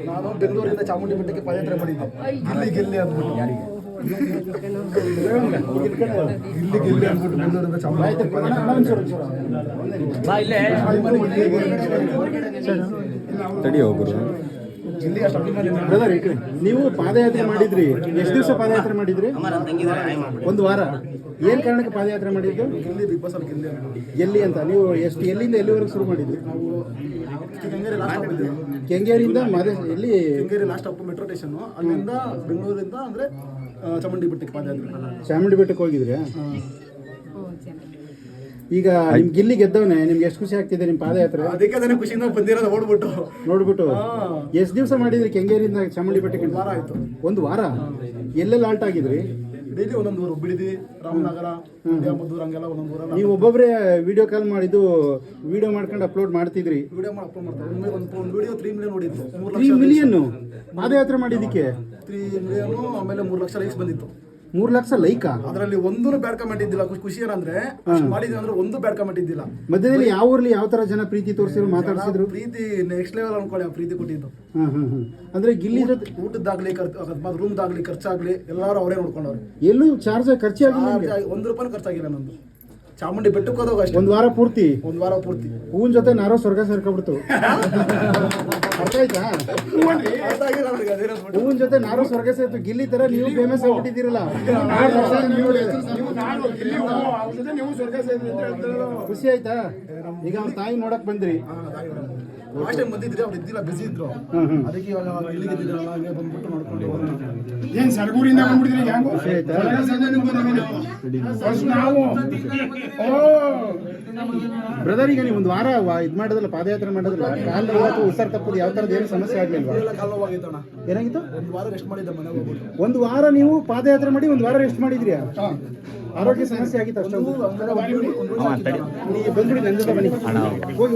ನಾನು ಬೆಂಗಳೂರಿಂದ ಚಾಮುಂಡಿ ಬೆಟ್ಟಕ್ಕೆ ಪಾದಯಾತ್ರೆ ಮಾಡಿದ್ದೆ. ಗಿಲ್ಲಿ ಅಂದ್ಬಿಟ್ಟು ಗಿಲ್ಲಿ ಅಂದ್ಬಿಟ್ಟು ಬೆಂಗಳೂರಿಂದ ಚಾಮುಂಡಿ ತಡಿ ಹೋಗ್ರು ಗಿಲ್ಲಿ ಅಷ್ಟು ಅಭಿಮಾನಿ ಬ್ರದರ್. ನೀವು ಪಾದಯಾತ್ರೆ ಮಾಡಿದ್ರಿ, ಎಷ್ಟು ದಿವಸ ಪಾದಯಾತ್ರೆ ಮಾಡಿದ್ರಿ? ಒಂದು ವಾರ. ಏನ್ ಕಾರಣಕ್ಕೆ ಪಾದಯಾತ್ರೆ ಮಾಡಿದ್ದು? ಗಿಲ್ಲಿ ಬಿಗ್ ಬಾಸ್ ಅಲ್ಲಿ ಗಿಲ್ಲಿ ಅಂದ್ಬಿಟ್ಟು. ಎಲ್ಲಿ ಅಂತ ನೀವು ಎಲ್ಲಿಂದ ಎಲ್ಲಿವರೆಗೂ ಶುರು ಮಾಡಿದ್ರಿ? ನಾವು ಕೆಂಗೇರಿ ಲಾಸ್ಟ್ ಸ್ಟಾಪ್ ಇದ್ದೀವಿ. ಕೆಂಗೇರಿಯಿಂದ ಎಲ್ಲಿ? Kengeri last stop metro station. ಅಲ್ಲಿಂದ ಬೆಂಗಳೂರಿಂದ ಅಂದ್ರೆ ಚಾಮುಂಡಿ ಬೆಟ್ಟಕ್ಕೆ ಪಾದಯಾತ್ರೆ. ಚಾಮುಂಡಿ ಬೆಟ್ಟಕ್ಕೆ ಹೋಗಿದ್ರಿ? ಈಗ ನಿಮ್ ಗಿಲ್ಲಿ ಗೆದ್ದವನೇ, ನಿಮ್ಗೆ ಎಷ್ಟು ಖುಷಿ ಆಗ್ತಿದೆ ನಿಮ್ ಪಾದಯಾತ್ರೆ? ಅದಕ್ಕೆ ಅದನ್ನ ಖುಷಿಯಿಂದ ಬಂದಿರೋದು ನೋಡ್ಬಿಟ್ಟು. ಎಷ್ಟು ದಿವಸ ಮಾಡಿದ್ರಿ ಕೆಂಗೇರಿಯಿಂದ ಚಾಮುಂಡಿ ಬೆಟ್ಟಕ್ಕೆ? ವಾರ ಆಯ್ತು. ಒಂದು ವಾರ. ಎಲ್ಲೆಲ್ಲ ಆಲ್ಟ್ ಆಗಿದ್ರಿ? ಡೈಲಿ ಒಂದೊಂದು ಊರು, ಬಿಡದಿ, ರಾಮನಗರ, ಮದ್ದೂರು, ಹಂಗೆಲ್ಲ ಒಂದೊಂದು ಊರಲ್ಲ. ನೀವು ಒಬ್ಬೊಬ್ಬರೇ ವಿಡಿಯೋ ಕಾಲ್ ಮಾಡಿದ್ದು ವಿಡಿಯೋ ಮಾಡ್ಕೊಂಡು ಅಪ್ಲೋಡ್ ಮಾಡ್ತಿದ್ರಿ? ವಿಡಿಯೋ ಮಾಡಿ ಅಪ್ಲೋಡ್ ಮಾಡ್ತಾರೆ. ಒಂದು ವಿಡಿಯೋ 3 ಮಿಲಿಯನ್ ನೋಡಿತ್ತು. 3 ಮಿಲಿಯನ್ ಪಾದಯಾತ್ರೆ ಮಾಡಿದ್ದಕ್ಕೆ? 3 ಮಿಲಿಯನ್. ಆಮೇಲೆ 3 ಲಕ್ಷ ಲೈಕ್ಸ್ ಬಂದಿತ್ತು. 3 ಲಕ್ಷ ಲೈಕಾ? ಅದರಲ್ಲಿ ಒಂದೂ ಬ್ಯಾಡ್ ಕಮೆಂಟ್ ಇದ್ದಿಲ್ಲ. ಖುಷಿ ಏನಂದ್ರೆ ಅಷ್ಟು ಮಾಡಿದ್ವಿ ಅಂದ್ರೆ ಒಂದು ಬ್ಯಾಡ್ ಕಮೆಂಟ್ ಇದ್ದಿಲ್ಲ. ಮಧ್ಯದಲ್ಲಿ ಯಾವ ಊರ್ಲಿ ಯಾವ ತರ ಜನ ಪ್ರೀತಿ ತೋರಿಸಿದ್ರು, ಮಾತಾಡ್ಸಿದ್ರು? ಪ್ರೀತಿ ನೆಕ್ಸ್ಟ್ ಲೆವೆಲ್ ಅನ್ಕೊಳ್ಳಿ. ಆ ಪ್ರೀತಿ ಕೊಟ್ಟಿದ್ದು ಅಂದ್ರೆ ಗಿಲ್ಲಿ ಜೊತೆ ಊಟದ್ದಾಗ್ಲಿ, ರೂಮ್ದಾಗ್ಲಿ, ಖರ್ಚಾಗ್ಲಿ ಎಲ್ಲರೂ ಅವರೇ ನೋಡ್ಕೊಂಡವ್ರೆ. ಎಲ್ಲೂ ಚಾರ್ಜ್ ಖರ್ಚಾಗಿಲ್ಲ? 1 ರೂಪಾಯಿ ಖರ್ಚಾಗಿಲ್ಲ ನಂದು. ಚಾಮುಂಡಿ ಬೆಟ್ಟಕ್ಕೆ ಹೋದಾಗ ಅಷ್ಟೇ. ಒಂದು ವಾರ ಪೂರ್ತಿ ಹೂವಿನ ಜೊತೆ ನಾರೋ ಸ್ವರ್ಗ ಸೇರ್ಕೊಬಿಡ್ತು. ಅರ್ಥ ಆಯ್ತಾ? ಹೂವಿನ ಜೊತೆ ನಾರೋ ಸ್ವರ್ಗ ಸೇರ್ತು. ಗಿಲ್ಲಿ ತರ ನೀವು ಫೇಮಸ್ ಆಗ್ಬಿಟ್ಟಿದ್ದೀರಲ್ಲ. ಖುಷಿ ಆಯ್ತಾ? ಈಗ ಅವ್ನ ತಾಯಿ ನೋಡಕ್ ಬಂದ್ರಿ? ಲಾಸ್ಟ್ ಟೈಮ್ ಬಂದಿದ್ರಿ, ಅವ್ರು ಇದ್ದಿಲ್ಲ, ಬಿಸಿ ಇದ್ರು. ಅದಕ್ಕೆ ಇವಾಗ ಇಲ್ಲಿಗೆ ಇದ್ದಿದ್ರಲ್ಲ, ಹಾಗೆ ಬಂದ್ಬಿಟ್ಟು ನೋಡ್ಕೊಂಡು ಏನ್ ಸರ್ಗೂರಿಂದ ಬಂದ್ಬಿಟ್ಟಿದ್ರಿ? ಖುಷಿ ಆಯ್ತಾ? ಬ್ರದರ್, ಈಗ ನೀವು ಒಂದು ವಾರ ಇದ್ ಮಾಡೋದಲ್ಲ, ಪಾದಯಾತ್ರೆ ಮಾಡೋದಲ್ಲ, ಕಾಲ್ ನೋವು, ಉಸಿರು ತಪ್ಪದು ಯಾವ ತರದ್ ಏನು ಸಮಸ್ಯೆ ಆಗ್ಲಿಲ್ವಾ? ಕಾಲು ನೋವಾಗಿತ್ತಣ್ಣ. ಏನಾಗಿತ್ತು? 1 ವಾರ ರೆಸ್ಟ್ ಮಾಡಿದ್ದೆ ಮನೆಗೆ ಹೋಗ್ಬಿಟ್ಟು. 1 ವಾರ ನೀವು ಪಾದಯಾತ್ರೆ ಮಾಡಿ 1 ವಾರ ರೆಸ್ಟ್ ಮಾಡಿದ್ರಿ? ಆರೋಗ್ಯ ಸಮಸ್ಯೆ ಆಗಿತ್ತು ಅಷ್ಟೊಂದು? ನೀವು ಬಂದ್ಬಿಡಿ, ನನ್ನ ಜೊತೆ ಬನ್ನಿ, ಹೋಗಿ.